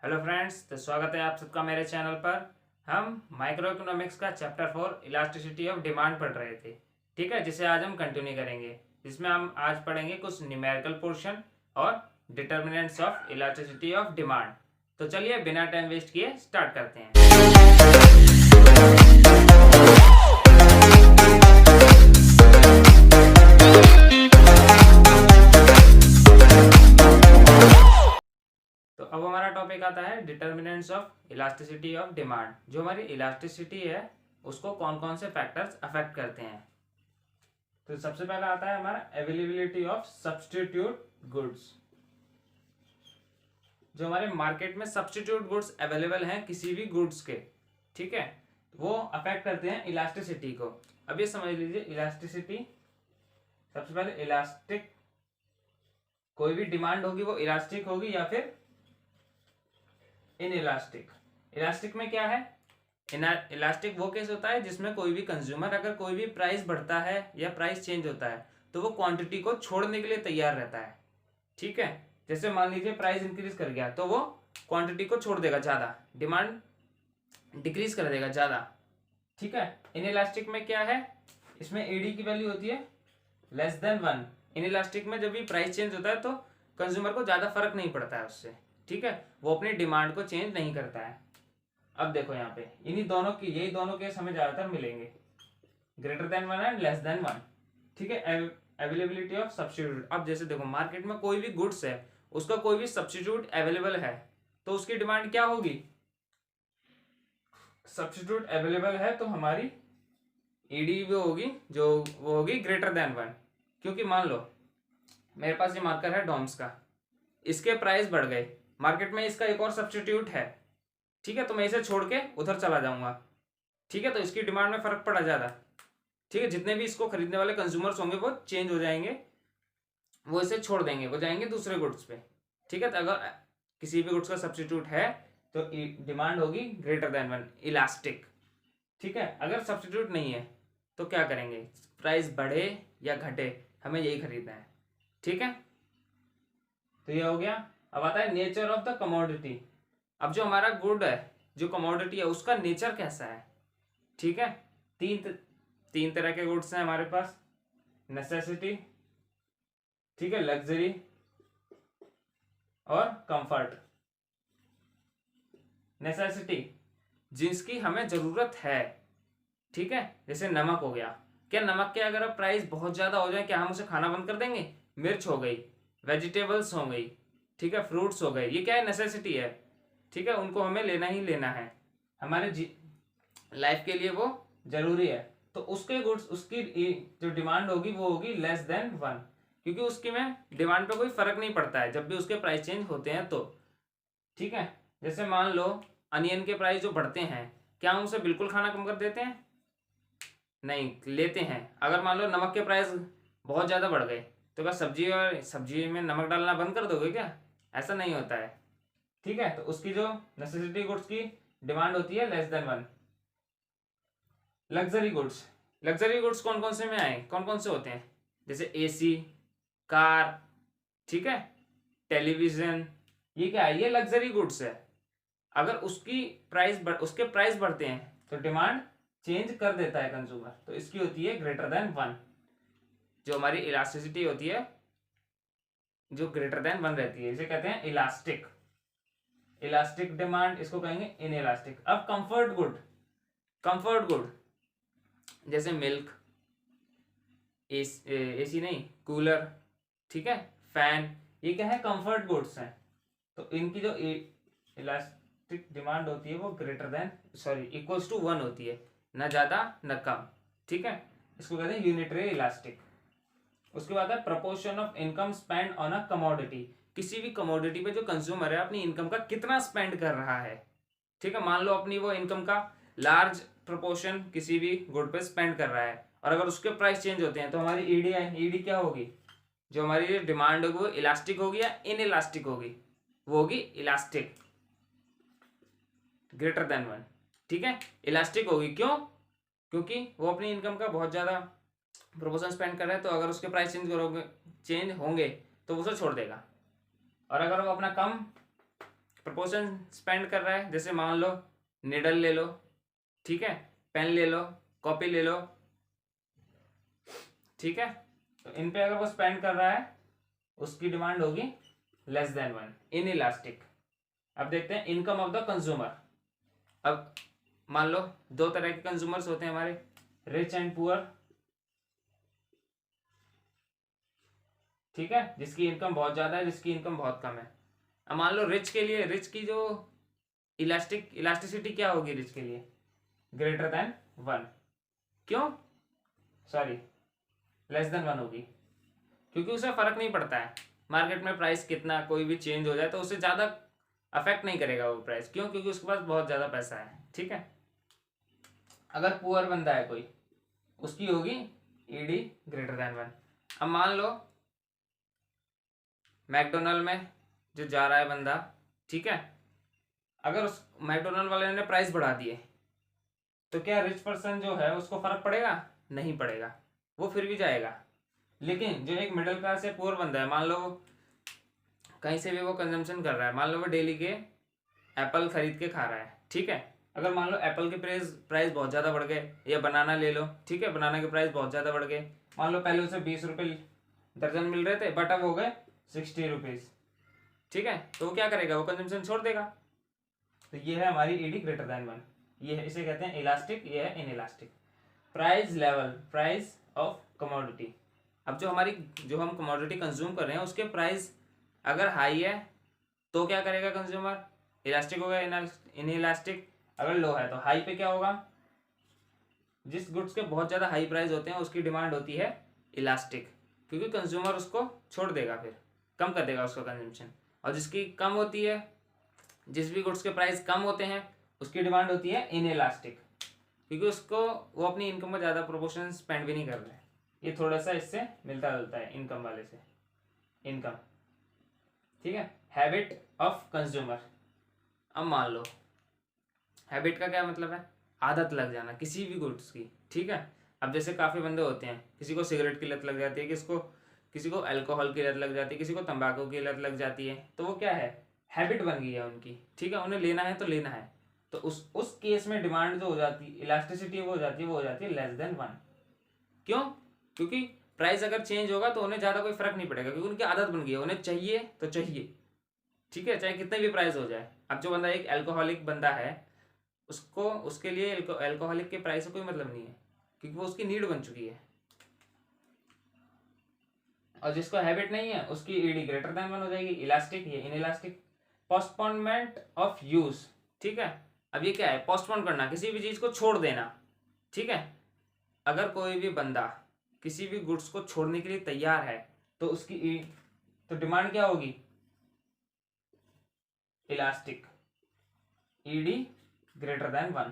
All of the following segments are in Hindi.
हेलो फ्रेंड्स, तो स्वागत है आप सबका मेरे चैनल पर। हम माइक्रो इकोनॉमिक्स का चैप्टर 4 इलास्टिसिटी ऑफ डिमांड पढ़ रहे थे। ठीक है, जिसे आज हम कंटिन्यू करेंगे, जिसमें हम आज पढ़ेंगे कुछ न्यूमेरिकल पोर्शन और determinants of elasticity of demand. तो चलिए बिना टाइम वेस्ट किए स्टार्ट करते हैं। तो अब हमारा टॉपिक आता है determinants of elasticity of demand. जो हमारी इलास्टिसिटी है उसको कौन कौन से फैक्टर्स अफेक्ट करते हैं। तो सबसे पहला आता है हमारा अवेलेबिलिटी ऑफ सब्स्टिट्यूट गुड्स। जो हमारे मार्केट में सब्स्टिट्यूट गुड्स अवेलेबल हैं किसी भी गुड्स के, ठीक है, वो अफेक्ट करते हैं इलास्टिसिटी को। अब ये समझ लीजिए इलास्टिसिटी, सबसे पहले इलास्टिक, कोई भी डिमांड होगी वो इलास्टिक होगी या फिर इन इलास्टिक। इलास्टिक में क्या है, इलास्टिक वो केस होता है जिसमें कोई भी कंज्यूमर अगर कोई भी प्राइस बढ़ता है या प्राइस चेंज होता है तो वो क्वांटिटी को छोड़ने के लिए तैयार रहता है। ठीक है, जैसे मान लीजिए प्राइस इंक्रीज कर गया तो वो क्वांटिटी को छोड़ देगा, ज्यादा डिमांड डिक्रीज कर देगा ज्यादा। ठीक है, इन इलास्टिक में क्या है, इसमें एडी की वैल्यू होती है लेस देन 1। इन इलास्टिक में जब भी प्राइस चेंज होता है तो कंज्यूमर को ज्यादा फर्क नहीं पड़ता है उससे। ठीक है, वो अपनी डिमांड को चेंज नहीं करता है। अब देखो यहाँ पे इन्हीं दोनों की, यही दोनों केस हमें ज्यादातर मिलेंगे, greater than 1 and less than 1। ठीक है, अवेलेबिलिटी ऑफ सब्स्टिट्यूट। अब जैसे देखो मार्केट में कोई भी गुड्स है, उसका कोई भी सब्स्टिट्यूट अवेलेबल है तो उसकी डिमांड क्या होगी, सब्स्टिट्यूट अवेलेबल है तो हमारी ईडी वो होगी, जो वो होगी ग्रेटर देन 1। क्योंकि मान लो मेरे पास ये मार्कर है डॉम्स का, इसके प्राइस बढ़ गए, मार्केट में इसका एक और सब्स्टिट्यूट है, ठीक है, तो मैं इसे छोड़ के उधर चला जाऊंगा। ठीक है, तो इसकी डिमांड में फर्क पड़ा ज्यादा। ठीक है, जितने भी इसको खरीदने वाले कंज्यूमर्स होंगे वो चेंज हो जाएंगे, वो इसे छोड़ देंगे, वो जाएंगे दूसरे गुड्स पे। ठीक है, तो अगर किसी भी गुड्स का सब्स्टिट्यूट है तो डिमांड होगी ग्रेटर देन 1, इलास्टिक। ठीक है, अगर सब्स्टिट्यूट नहीं है तो क्या करेंगे, प्राइस बढ़े या घटे हमें यही खरीदना है। ठीक है, तो ये हो गया। अब आता है नेचर ऑफ द कमोडिटी। अब जो हमारा गुड है, जो कमोडिटी है, उसका नेचर कैसा है। ठीक है, तीन तरह के गुड्स हैं हमारे पास, नेसेसिटी, ठीक है, लग्जरी और कंफर्ट। नेसेसिटी जिसकी हमें जरूरत है, ठीक है, जैसे नमक हो गया। क्या नमक के अगर अब प्राइस बहुत ज्यादा हो जाए क्या हम उसे खाना बंद कर देंगे। मिर्च हो गई, वेजिटेबल्स हो गई, ठीक है, फ्रूट्स हो गए, ये क्या है, नेसेसिटी है। ठीक है, उनको हमें लेना ही लेना है, हमारे लाइफ के लिए वो जरूरी है। तो उसके गुड्स, उसकी जो डिमांड होगी वो होगी लेस देन 1, क्योंकि उसकी में डिमांड पे कोई फर्क नहीं पड़ता है जब भी उसके प्राइस चेंज होते हैं तो। ठीक है, जैसे मान लो अनियन के प्राइस जो बढ़ते हैं, क्या हम उसे बिल्कुल खाना कम कर देते हैं, नहीं, लेते हैं। अगर मान लो नमक के प्राइस बहुत ज़्यादा बढ़ गए तो क्या सब्जी में नमक डालना बंद कर दोगे क्या, ऐसा नहीं होता है। ठीक है, तो उसकी जो नेसेसिटी गुड्स की डिमांड होती है less than 1। Luxury goods, luxury goods कौन कौन से में आए, कौन कौन से होते हैं, जैसे एसी, कार, ठीक है, टेलीविजन, ये क्या है, ये लग्जरी गुड्स है। अगर उसके प्राइस बढ़ते हैं तो डिमांड चेंज कर देता है कंज्यूमर, तो इसकी होती है ग्रेटर देन 1। जो हमारी इलास्टिसिटी होती है जो ग्रेटर देन 1 रहती है, इसे कहते हैं इलास्टिक। इलास्टिक डिमांड इसको कहेंगे इन इलास्टिक। अब कंफर्ट गुड, कंफर्ट गुड जैसे मिल्क, एसी नहीं, कूलर, ठीक है, फैन, ये क्या है, कंफर्ट गुड्स हैं। तो इनकी जो इलास्टिक डिमांड होती है वो ग्रेटर देन, इक्वल्स टू 1 होती है, ना ज्यादा न कम। ठीक है, इसको कहते हैं यूनिटरी इलास्टिक। उसके बाद है proportion of income spend on a commodity. किसी भी कमोडिटी पे जो कंज्यूमर है अपनी इनकम का कितना स्पेंड कर रहा है। ठीक है, मान लो अपनी वो इनकम का लार्ज प्रोपोर्शन किसी भी गुड पे स्पेंड कर रहा है, और अगर उसके प्राइस चेंज होते हैं तो हमारी ईडी है, ईडी क्या होगी, जो हमारी डिमांड होगी वो इलास्टिक होगी या इन इलास्टिक होगी, वो होगी इलास्टिक, ग्रेटर देन 1। ठीक है, इलास्टिक होगी, क्यों, क्योंकि वो अपनी इनकम का बहुत ज्यादा प्रोपोर्शन स्पेंड कर रहा है, तो अगर उसके प्राइस चेंज होंगे तो वो उसे छोड़ देगा। और अगर वो अपना कम प्रपोर्शन स्पेंड कर रहा है, जैसे मान लो निडल ले लो, ठीक है, पेन ले लो, कॉपी ले लो, ठीक है, तो इन पे अगर वो स्पेंड कर रहा है उसकी डिमांड होगी लेस देन 1, इन इलास्टिक। अब देखते हैं इनकम ऑफ द कंज्यूमर। अब मान लो दो तरह के कंज्यूमर्स होते हैं हमारे, रिच एंड पुअर, ठीक है, जिसकी इनकम बहुत ज्यादा है, जिसकी इनकम बहुत कम है। अब मान लो रिच के लिए, रिच की जो इलास्टिसिटी क्या होगी रिच के लिए, ग्रेटर देन 1। क्यों, सॉरी, लेस देन 1 होगी, क्योंकि उसे फर्क नहीं पड़ता है मार्केट में प्राइस कितना कोई भी चेंज हो जाए तो उसे ज़्यादा अफेक्ट नहीं करेगा वो प्राइस। क्यों, क्योंकि उसके पास बहुत ज़्यादा पैसा है, ठीक है। अगर पुअर बंदा है कोई, उसकी होगी ईडी ग्रेटर देन 1। अब मान लो मैकडोनल्ड में जो जा रहा है बंदा, ठीक है, अगर उस मैकडोनल्ड वाले ने प्राइस बढ़ा दिए तो क्या रिच पर्सन जो है उसको फर्क पड़ेगा? नहीं पड़ेगा, वो फिर भी जाएगा। लेकिन जो एक मिडिल क्लास या पुअर बंदा है, मान लो कहीं से भी वो कंजम्पशन कर रहा है, मान लो वो डेली के एप्पल खरीद के खा रहा है, ठीक है, अगर मान लो एप्पल के प्राइस बहुत ज़्यादा बढ़ गए, या बनाना ले लो, ठीक है, बनाना के प्राइस बहुत ज़्यादा बढ़ गए, मान लो पहले उसे 20 रुपये दर्जन मिल रहे थे बट अब हो गए 60 रुपीज़, ठीक है, तो वो क्या करेगा, वो कंजम्पशन छोड़ देगा। तो ये है हमारी ईडी ग्रेटर देन 1, ये है, इसे कहते हैं इलास्टिक, ये है in elastic. Price level, price of commodity. अब जो हम कमोडिटी कंज्यूम कर रहे हैं उसके प्राइस अगर हाई है तो क्या करेगा कंज्यूमर, इलास्टिक होगा, इन इलास्टिक। अगर लो है तो हाई पे क्या होगा, जिस गुड्स के बहुत ज़्यादा हाई प्राइस होते हैं उसकी डिमांड होती है इलास्टिक, क्योंकि कंज्यूमर उसको छोड़ देगा, फिर कम कर देगा उसका कंजम्पशन। और जिसकी कम होती है, जिस भी गुड्स के प्राइस कम होते हैं उसकी डिमांड होती है इन इलास्टिक, क्योंकि उसको वो अपनी इनकम का ज़्यादा प्रोपोर्शन स्पेंड भी नहीं कर रहे हैं। ये थोड़ा सा इससे मिलता जुलता है इनकम वाले से, इनकम, ठीक है। Habit of consumer. अब मान लो हैबिट का क्या मतलब है, आदत लग जाना किसी भी गुड्स की, ठीक है। अब जैसे काफ़ी बंदे होते हैं, किसी को सिगरेट की लत लग जाती है, किसी को अल्कोहल की लत लग जाती है, किसी को तंबाकू की लत लग जाती है, तो वो क्या है, हैबिट बन गई है उनकी, ठीक है, उन्हें लेना है तो लेना है। तो उस केस में डिमांड जो हो जाती है, इलास्टिसिटी वो हो जाती है लेस देन 1। क्यों, क्योंकि प्राइस अगर चेंज होगा तो उन्हें ज़्यादा कोई फर्क नहीं पड़ेगा, क्योंकि उनकी आदत बन गई है, उन्हें चाहिए तो चाहिए, ठीक है, चाहे कितने भी प्राइस हो जाए। अब जो बंदा एक अल्कोहलिक बंदा है, उसको उसके लिए अल्कोहलिक के प्राइस से कोई मतलब नहीं है, क्योंकि वो उसकी नीड बन चुकी है। और जिसको हैबिट नहीं है उसकी ईडी ग्रेटर देन 1 हो जाएगी, इलास्टिक, ये in elastic. Postponement of use, ठीक है। अब ये क्या है, पोस्टपोन करना, किसी भी चीज को छोड़ देना, ठीक है। अगर कोई भी बंदा किसी भी गुड्स को छोड़ने के लिए तैयार है तो उसकी तो डिमांड क्या होगी, इलास्टिक, ईडी ग्रेटर देन 1।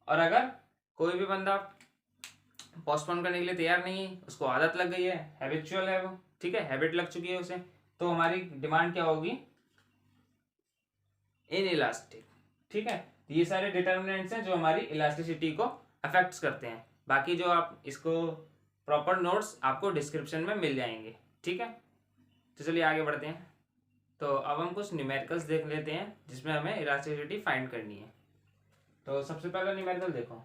और अगर कोई भी बंदा पोस्टपोन करने के लिए तैयार नहीं है, उसको आदत लग गई है, हैबिचुअल है वो, ठीक है, हैबिट लग चुकी है उसे, तो हमारी डिमांड क्या होगी, इन इलास्टिक, ठीक है। तो ये सारे डिटर्मिनेंट्स हैं जो हमारी इलास्टिसिटी को अफेक्ट्स करते हैं। बाकी जो आप इसको प्रॉपर नोट्स आपको डिस्क्रिप्शन में मिल जाएंगे, ठीक है। तो चलिए आगे बढ़ते हैं। तो अब हम कुछ न्यूमेरिकल्स देख लेते हैं जिसमें हमें इलास्टिसिटी फाइंड करनी है। तो सबसे पहला न्यूमेरिकल देखो,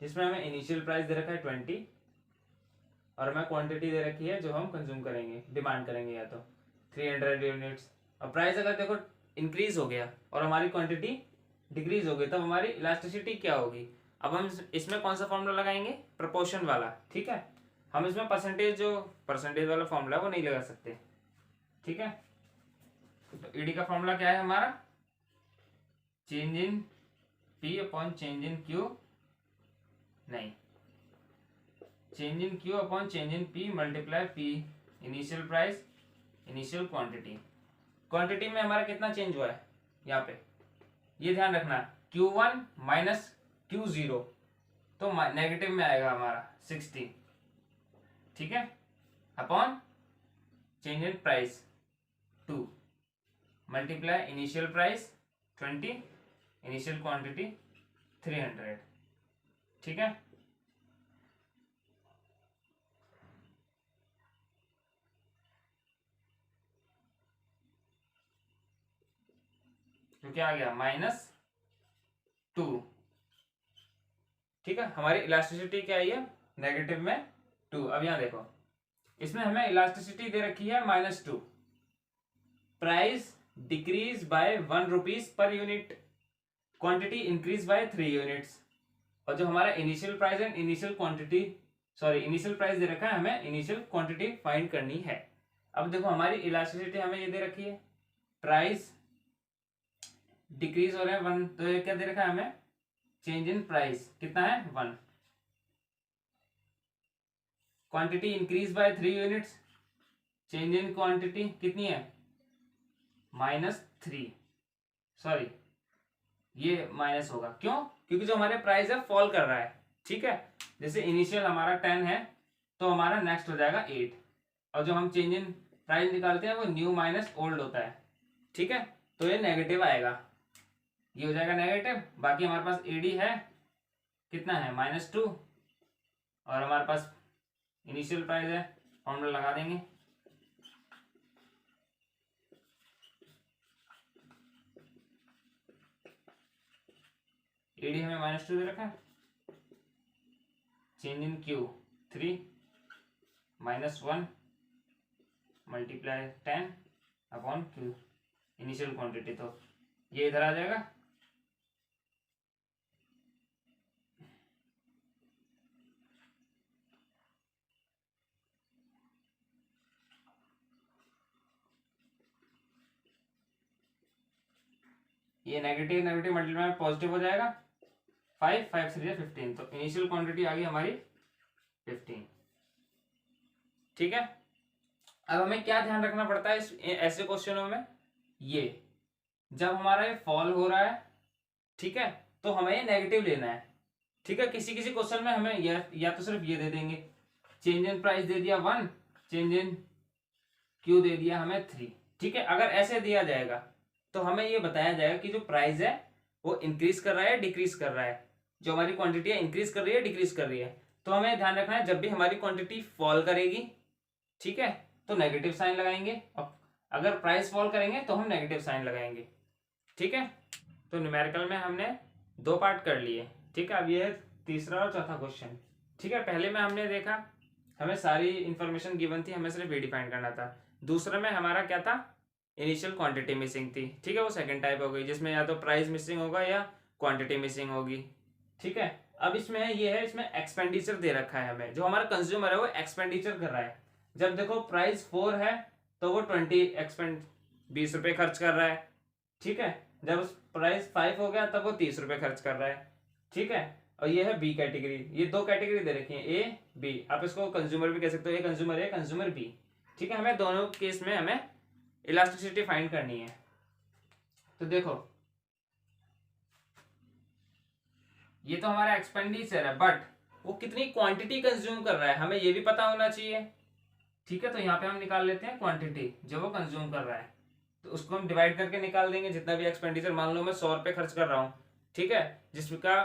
जिसमें हमें इनिशियल प्राइस दे रखा है 20 और हमें क्वांटिटी दे रखी है जो हम कंज्यूम करेंगे, डिमांड करेंगे या तो 300 यूनिट्स। और प्राइस अगर देखो इंक्रीज हो गया और हमारी क्वांटिटी डिक्रीज हो गई तब हमारी इलास्टिसिटी क्या होगी। अब हम इसमें कौन सा फॉर्मूला लगाएंगे, प्रोपोर्शन वाला, ठीक है। हम इसमें परसेंटेज वाला फॉर्मूला वो नहीं लगा सकते, ठीक है। तो ईडी का फॉर्मूला क्या है हमारा, change in P upon change in Q, नहीं, change in Q upon change in P multiply P initial price initial quantity. Quantity में हमारा कितना चेंज हुआ है यहाँ पे, ये ध्यान रखना, Q1 माइनस Q0 तो नेगेटिव में आएगा हमारा 60, ठीक है, upon change in price 2 multiply initial price 20 initial quantity 300, ठीक है। तो क्या आ गया -2। ठीक है, हमारी इलास्टिसिटी क्या आई है नेगेटिव में 2। अब यहाँ देखो, इसमें हमें इलास्टिसिटी दे रखी है -2, price decrease by 1 rupees per unit, quantity increase by 3 units. और जो हमारा इनिशियल प्राइस है, initial quantity, sorry initial price दे रखा है, हमें इनिशियल क्वांटिटी फाइंड करनी है। अब देखो हमारी इलास्टिसिटी हमें ये दे रखी है, प्राइस डिक्रीज हो रहा है 1, तो ये क्या दे रखा है हमें, चेंज इन प्राइस कितना है 1, quantity increase by 3 units, change in quantity कितनी है -3, सॉरी ये माइनस होगा, क्यों, क्योंकि जो हमारे प्राइस है फॉल कर रहा है। ठीक है, जैसे इनिशियल हमारा 10 है तो हमारा नेक्स्ट हो जाएगा 8, और जो हम चेंज इन प्राइस निकालते हैं वो न्यू माइनस ओल्ड होता है। ठीक है, तो ये नेगेटिव आएगा, ये हो जाएगा नेगेटिव। बाकी हमारे पास एडी है कितना है -2, और हमारे पास इनिशियल प्राइस है, फॉर्मूला लगा देंगे, एडी हमें -2 दे रखा है, change in Q 3 -1 multiply 10 upon Q, initial quantity, तो ये इधर आ जाएगा। ये नेगेटिव नेगेटिव मल्टीप्लाई में पॉजिटिव हो जाएगा, 5 5 3 15, तो इनिशियल क्वांटिटी आ गई हमारी 15। ठीक है, अब हमें क्या ध्यान रखना पड़ता है इस ऐसे क्वेश्चनों में, ये जब हमारा ये फॉल हो रहा है, ठीक है, तो हमें ये नेगेटिव लेना है। ठीक है, किसी किसी क्वेश्चन में हमें या तो सिर्फ ये दे देंगे, चेंज इन प्राइस दे दिया 1, चेंज इन क्यू दे दिया हमें 3। ठीक है, अगर ऐसे दिया जाएगा तो हमें ये बताया जाएगा कि जो प्राइस है वो इंक्रीज कर रहा है डिक्रीज कर रहा है, जो हमारी क्वांटिटी है इंक्रीज कर रही है डिक्रीज कर रही है। तो हमें ध्यान रखना है, जब भी हमारी क्वांटिटी फॉल करेगी, ठीक है, तो नेगेटिव साइन लगाएंगे, और अगर प्राइस फॉल करेंगे तो हम नेगेटिव साइन लगाएंगे। ठीक है, तो न्यूमेरिकल में हमने 2 पार्ट कर लिए। ठीक है, अब ये है तीसरा और चौथा क्वेश्चन। ठीक है, पहले में हमने देखा हमें सारी इंफॉर्मेशन गिवन थी, हमें सिर्फ डिफाइन करना था। दूसरे में हमारा क्या था, इनिशियल क्वांटिटी मिसिंग थी। ठीक है, वो सेकंड टाइप हो गई, जिसमें या तो प्राइस मिसिंग होगा या क्वांटिटी मिसिंग होगी। ठीक है, अब इसमें ये है, इसमें एक्सपेंडिचर दे रखा है हमें, जो हमारा कंज्यूमर है वो एक्सपेंडिचर कर रहा है। जब देखो प्राइस 4 है तो वो 20 रुपये खर्च कर रहा है। ठीक है, जब प्राइस 5 हो गया तब वो 30 रुपये खर्च कर रहा है। ठीक है, और ये है बी कैटेगरी, ये 2 कैटेगरी दे रखी है, ए बी, आप इसको कंज्यूमर भी कह सकते हो, ये कंज्यूमर है कंज्यूमर बी। ठीक है, हमें दोनों केस में हमें इलास्टिसिटी फाइंड करनी है। तो देखो ये तो हमारा एक्सपेंडिचर है, बट वो कितनी क्वांटिटी कंज्यूम कर रहा है हमें ये भी पता होना चाहिए। ठीक है, तो यहाँ पे हम निकाल लेते हैं क्वांटिटी जो वो कंज्यूम कर रहा है, तो उसको हम डिवाइड करके निकाल देंगे जितना भी एक्सपेंडिचर। मान लो मैं 100 रुपये खर्च कर रहा हूँ, ठीक है, जिसका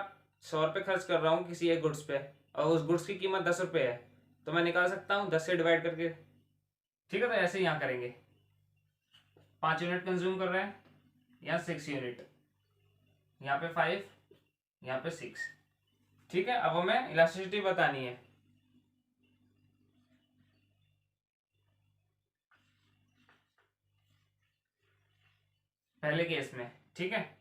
100 रुपये खर्च कर रहा हूँ किसी एक गुड्स पे, और उस गुड्स की कीमत 10 रुपये है, तो मैं निकाल सकता हूँ 10 से डिवाइड करके। ठीक है, तो ऐसे ही यहाँ करेंगे, 5 यूनिट कंज्यूम कर रहे हैं, यहाँ 6 यूनिट, यहाँ पे 5, यहाँ पे 6। ठीक है, अब हमें इलास्टिसिटी बतानी है। पहले केस में, ठीक है,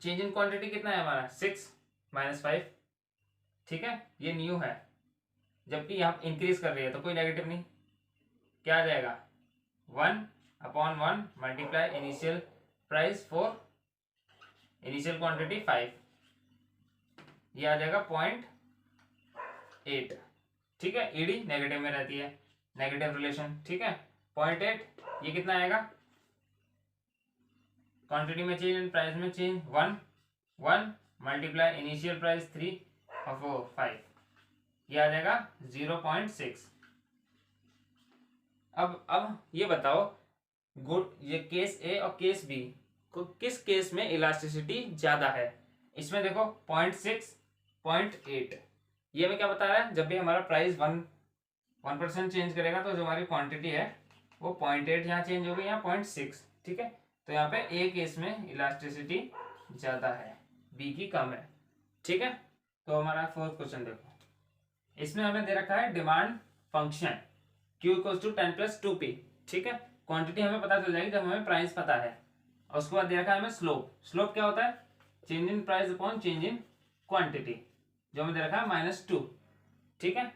चेंज इन क्वांटिटी कितना है हमारा 6 -5। ठीक है, ये न्यू है, जबकि यहाँ इंक्रीज कर रही है तो कोई नेगेटिव नहीं, क्या आ जाएगा 1/1 multiply initial price 4, initial quantity 5, ये आ जाएगा 0.8। ठीक है, ईडी नेगेटिव में रहती है, नेगेटिव रिलेशन। ठीक है, 0.8, ये कितना आएगा, क्वांटिटी में चेंज प्राइस में चेंज 1 मल्टीप्लाई इनिशियल प्राइस 3 और वो 5, ये आ जाएगा 0.6। अब ये बताओ गुड, ये केस ए और केस बी को किस केस में इलास्टिसिटी ज्यादा है। इसमें देखो 0.6, 0.8, ये हमें क्या बता रहा है, जब भी हमारा प्राइस 1% चेंज करेगा तो जो हमारी क्वांटिटी है वो 0.8 यहाँ चेंज होगी, यहाँ 0.6, ठीक है। तो यहाँ पे ए केस में इलास्टिसिटी ज्यादा है, बी की कम है, ठीक है। तो हमारा फोर्थ क्वेश्चन देखो, इसमें हमें दे रखा है डिमांड फंक्शन Q = 10 + 2P, ठीक है। क्वांटिटी हमें पता चल जाएगी जब हमें प्राइस पता है। और उसके बाद दे रखा है हमें स्लोप। स्लोप क्या होता है, change in price upon change in quantity, जो हमें दे रखा है -2, ठीक है।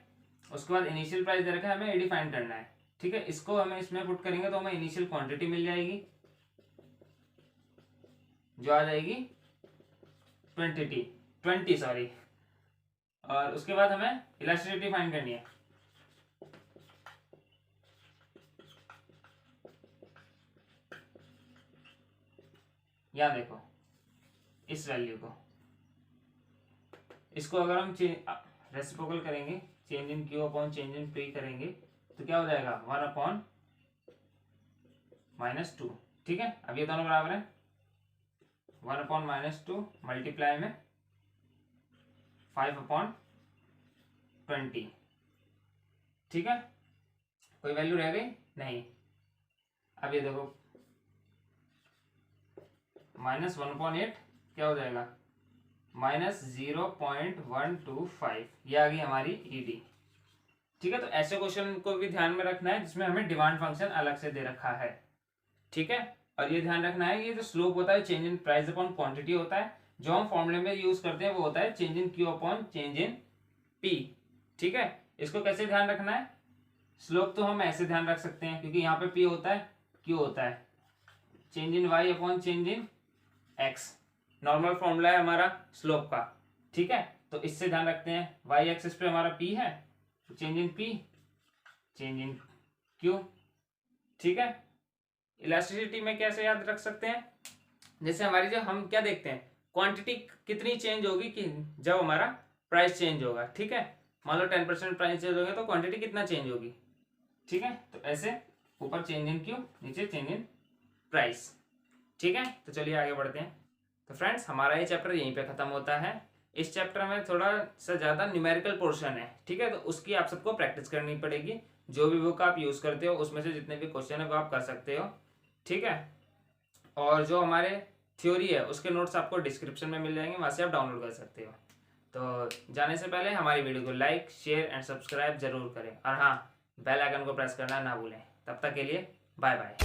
उसके बाद इनिशियल प्राइस दे रखा है, हमें डिफाइन करना है, ठीक है। इसको हमें इसमें पुट करेंगे तो हमें इनिशियल क्वांटिटी मिल जाएगी, जो आ जाएगी 20 सॉरी। और उसके बाद हमें इलास्टिसिटी फाइंड करनी है। यहाँ देखो इस वैल्यू को, इसको अगर हम रेसिप्रोकल करेंगे, change in Q upon change in P करेंगे तो क्या हो जाएगा 1/-2, ठीक है। अब ये दोनों बराबर है, 1/-2 मल्टीप्लाई में 5/20, ठीक है। कोई वैल्यू रह गई नहीं। अब ये देखो -1/8 क्या हो जाएगा, -0.125, ये आ गई हमारी ED, ठीक है। तो ऐसे क्वेश्चन को भी ध्यान में रखना है जिसमें हमें डिमांड फंक्शन अलग से दे रखा है, ठीक है। और ये ध्यान रखना है ये जो स्लोप होता है change in price upon quantity होता है, जो हम फॉर्मूले में यूज करते हैं वो होता है change in Q upon change in P, ठीक है। इसको कैसे ध्यान रखना है, स्लोप तो हम ऐसे ध्यान रख सकते हैं क्योंकि यहाँ पे P होता है, Q होता है, change in Y upon change in X normal formula है हमारा स्लोप का, ठीक है। तो इससे ध्यान रखते हैं, Y एक्सिस पे हमारा P है, change in P change in Q, ठीक है। इलास्टिसिटी में कैसे याद रख सकते हैं, जैसे हमारी जो हम क्या देखते हैं क्वांटिटी कितनी चेंज होगी कि जब हमारा प्राइस चेंज होगा, ठीक है। मान लो 10% प्राइस चेंज होगा तो क्वांटिटी कितना चेंज होगी, ठीक है। तो ऐसे ऊपर चेंज इन Q, नीचे चेंज इन प्राइस, ठीक है। तो चलिए आगे बढ़ते हैं। तो फ्रेंड्स हमारा ये चैप्टर यहीं पे खत्म होता है। इस चैप्टर में थोड़ा सा ज़्यादा न्यूमेरिकल पोर्शन है, ठीक है। तो उसकी आप सबको प्रैक्टिस करनी पड़ेगी। जो भी बुक आप यूज़ करते हो उसमें से जितने भी क्वेश्चन है वो आप कर सकते हो, ठीक है। और जो हमारे थ्योरी है उसके नोट्स आपको डिस्क्रिप्शन में मिल जाएंगे, वहाँ से आप डाउनलोड कर सकते हो। तो जाने से पहले हमारी वीडियो को लाइक, शेयर एंड सब्सक्राइब जरूर करें, और हाँ बेल आइकन को प्रेस करना ना भूलें। तब तक के लिए बाय बाय।